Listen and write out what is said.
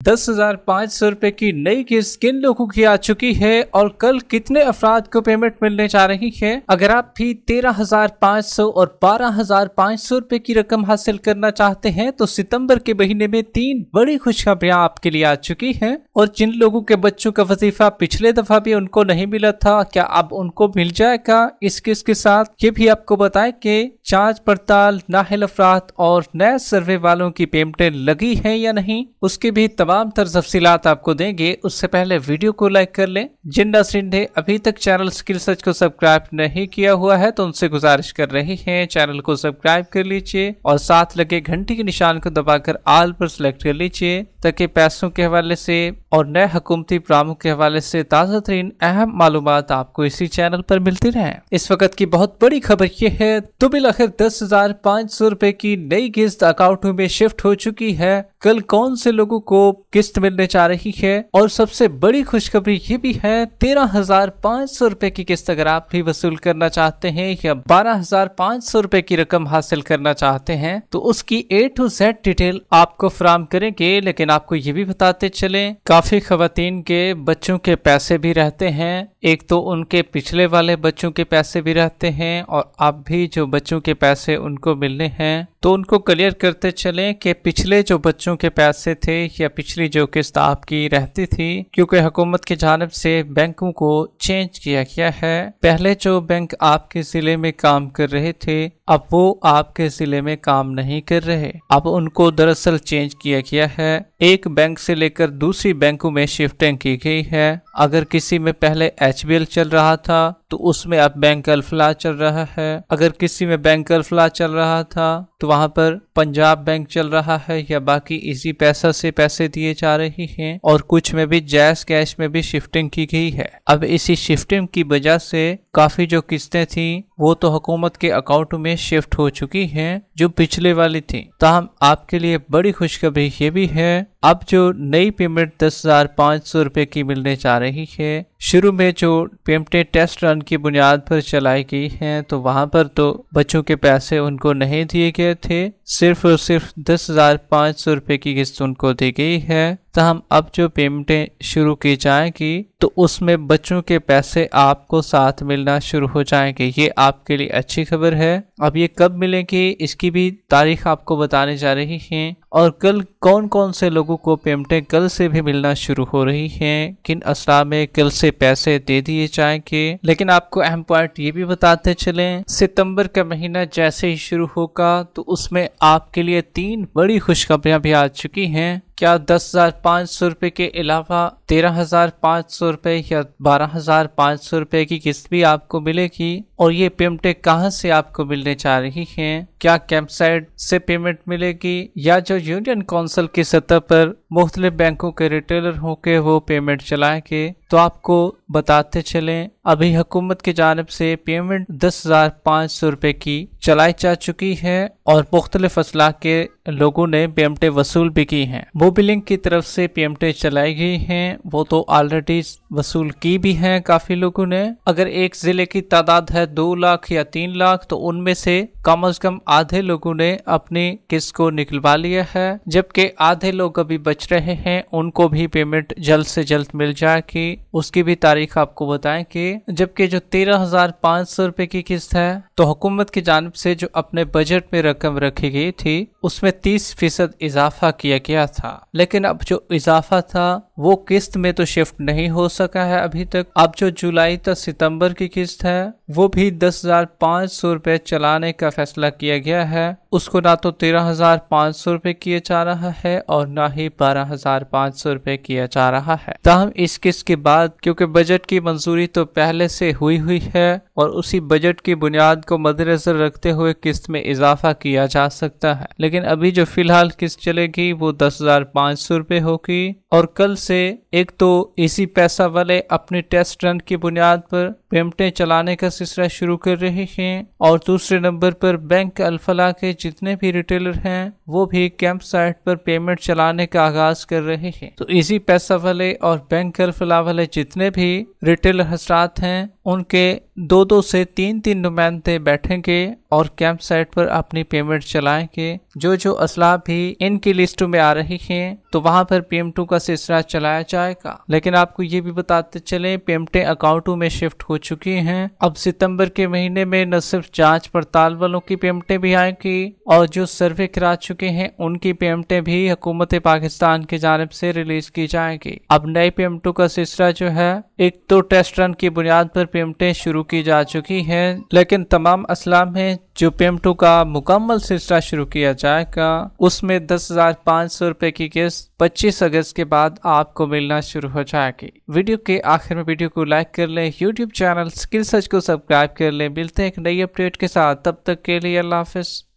10,500 रुपए की नई किस्त किन लोगों की आ चुकी है और कल कितने अफराद को पेमेंट मिलने जा रही है। अगर आप भी 13,500 और 12,500 रुपए की रकम हासिल करना चाहते हैं तो सितंबर के महीने में 3 बड़ी खुशखबरियां आपके लिए आ चुकी हैं। और जिन लोगों के बच्चों का वजीफा पिछले दफा भी उनको नहीं मिला था, क्या अब उनको मिल जाएगा इस किस्त के साथ, ये भी आपको बताएं कि जांच पड़ताल, नाअहल अफराद और नए सर्वे वालों की पेमेंटें लगी है या नहीं, उसके भी तमाम तर तफसीलात आपको देंगे। उससे पहले वीडियो को लाइक कर लें। जिन नाज़रीन ने अभी तक चैनल स्किल सर्च को सब्सक्राइब नहीं किया हुआ है तो उनसे गुजारिश कर रहे हैं चैनल को सब्सक्राइब कर लीजिए और साथ लगे घंटी के निशान को दबाकर ऑल पर सिलेक्ट कर लीजिए ताकि पैसों के हवाले से और नए हुकूमती प्रोग्रामों के हवाले से ताज़ा तरीन अहम मालूमात आपको इसी चैनल पर मिलती रहे। इस वक्त की बहुत बड़ी खबर ये है तो बिलाखिर 10,500 रुपए की नई किस्त अकाउंटों में शिफ्ट हो चुकी है। कल कौन से लोगों को किस्त मिलने जा रही है और सबसे बड़ी खुशखबरी ये भी है 13,500 रुपए की किस्त अगर आप भी वसूल करना चाहते हैं या 12,500 रुपए की रकम हासिल करना चाहते हैं तो उसकी A to Z डिटेल आपको फराहम करेंगे। लेकिन आपको ये भी बताते चले काफी खवातीन के बच्चों के पैसे भी रहते हैं। एक तो उनके पिछले वाले बच्चों के पैसे भी रहते हैं और अब भी जो बच्चों के पैसे उनको मिलने हैं तो उनको क्लियर करते चलें कि पिछले जो बच्चों के पैसे थे या पिछली जो किस्त आपकी रहती थी, क्योंकि हुकूमत की जानिब से बैंकों को चेंज किया गया है। पहले जो बैंक आपके जिले में काम कर रहे थे अब वो आपके जिले में काम नहीं कर रहे, अब उनको दरअसल चेंज किया गया है। एक बैंक से लेकर दूसरी बैंकों में शिफ्टिंग की गई है। अगर किसी में पहले HBL चल रहा था तो उसमें अब बैंक अल-फलाह चल रहा है। अगर किसी में बैंक अल-फलाह चल रहा था तो वहां पर पंजाब बैंक चल रहा है या बाकी इजी पैसा से पैसे दिए जा रहे हैं और कुछ में भी जैज़ कैश में भी शिफ्टिंग की गई है। अब इसी शिफ्टिंग की वजह से काफी जो किस्तें थी वो तो हुकूमत के अकाउंट में शिफ्ट हो चुकी हैं जो पिछले वाली थी। ताहम आपके लिए बड़ी खुशखबरी ये भी है अब जो नई पेमेंट 10,500 रुपए की मिलने जा रही है। शुरू में जो पेमेंटें टेस्ट रन की बुनियाद पर चलाई गई हैं तो वहां पर तो बच्चों के पैसे उनको नहीं दिए गए थे, सिर्फ और सिर्फ 10,500 रुपए की किस्त उनको दी गई है। ताहम अब जो पेमेंटें शुरू की जाएंगी तो उसमें बच्चों के पैसे आपको साथ मिलना शुरू हो जाएंगे। ये आपके लिए अच्छी खबर है। अब ये कब मिलेंगी इसकी भी तारीख आपको बताने जा रही हैं और कल कौन कौन से लोगों को पेमेंटें कल से भी मिलना शुरू हो रही हैं, किन असला में कल से पैसे दे दिए जाएंगे। लेकिन आपको अहम पॉइंट ये भी बताते चलें सितंबर का महीना जैसे ही शुरू होगा तो उसमें आपके लिए 3 बड़ी खुशखबरियां भी आ चुकी हैं। क्या 10,500 रुपए के अलावा 13,500 रुपए या 12,500 रुपए की किस्त भी आपको मिलेगी और ये पेमेंटें कहां से आपको मिलने जा रही हैं? क्या कैंप साइड से पेमेंट मिलेगी या जो यूनियन काउंसिल की सतह पर मुख्तलिफ बैंकों के रिटेलर होकर वो पेमेंट चलाएंगे? तो आपको बताते चलें अभी हुकूमत की जानिब से पेमेंट 10,500 रुपए की चलाई जा चुकी है और मुख्तलिफ असला के लोगों ने पेमेंटें वसूल भी की हैं। मोबिलिंक की तरफ से पेमेंटें चलाई गई हैं, वो तो ऑलरेडी वसूल की भी हैं काफी लोगों ने। अगर एक जिले की तादाद है 2 लाख या 3 लाख तो उनमें से कम आधे लोगों ने अपनी किस्त को निकलवा लिया है, जबकि आधे लोग अभी बच रहे हैं, उनको भी पेमेंट जल्द से जल्द मिल जाएगी। उसकी भी तारीख आपको बताएंगे। जबकि जो 13,500 रुपए की किस्त है तो हुकूमत की जानिब से जो अपने बजट में रकम रखी गई थी उसमें 30% इजाफा किया गया था, लेकिन अब जो इजाफा था वो किस्त में तो शिफ्ट नहीं हो सका है अभी तक। अब जो जुलाई तक सितंबर की किस्त है वो भी 10,500 रुपए चलाने का फैसला किया गया है। उसको ना तो 13,500 रुपए किया जा रहा है और ना ही 12,500 रुपए किया जा रहा है। ताहम इस किस्त के बाद क्योंकि बजट की मंजूरी तो पहले से हुई है और उसी बजट की बुनियाद को मद्देनजर रखते हुए किस्त में इजाफा किया जा सकता है, लेकिन अभी जो फिलहाल किस्त चलेगी वो 10,500 रुपए होगी। और कल से एक तो इसी पैसा वाले अपने टेस्ट रन की बुनियाद पर पेमेंटें चलाने का सिलसिला शुरू कर रहे हैं और दूसरे नंबर पर बैंक अल-फलाह के जितने भी रिटेलर हैं वो भी कैंप साइट पर पेमेंट चलाने का आगाज कर रहे हैं। तो इसी पैसा वाले और बैंक अल-फलाह वाले जितने भी रिटेलर हजरात हैं उनके 2-2 से 3-3 नुमाइंदे बैठेंगे और कैंप साइट पर अपनी पेमेंट चलाएंगे। जो असला भी इनकी लिस्ट में आ रही हैं तो वहां पर PM2 का सिलसिला चलाया जाएगा। लेकिन आपको ये भी बताते चले पेमेंटें अकाउंटों में शिफ्ट हो चुकी हैं। अब सितंबर के महीने में न सिर्फ जांच पड़ताल वालों की पेमेंटें भी आएंगी और जो सर्वे करा चुके हैं उनकी पेमेंटें भी हुकूमत पाकिस्तान की जानिब से रिलीज की जाएंगी। अब नए PM2 का सिलसिला जो है, एक तो टेस्ट रन की बुनियाद पर पेमेंटें शुरू की जा चुकी है, लेकिन तमाम असला में जो PM2 का मुकम्मल सिलसिला शुरू किया जाएगा उसमें 10,500 रुपए की किस्त 25 अगस्त के बाद आपको मिलना शुरू हो जाएगी। वीडियो के आखिर में वीडियो को लाइक कर लें, यूट्यूब चैनल स्किल सर्च को सब्सक्राइब कर लें। मिलते हैं एक नई अपडेट के साथ, तब तक के लिए अल्लाह हाफिज।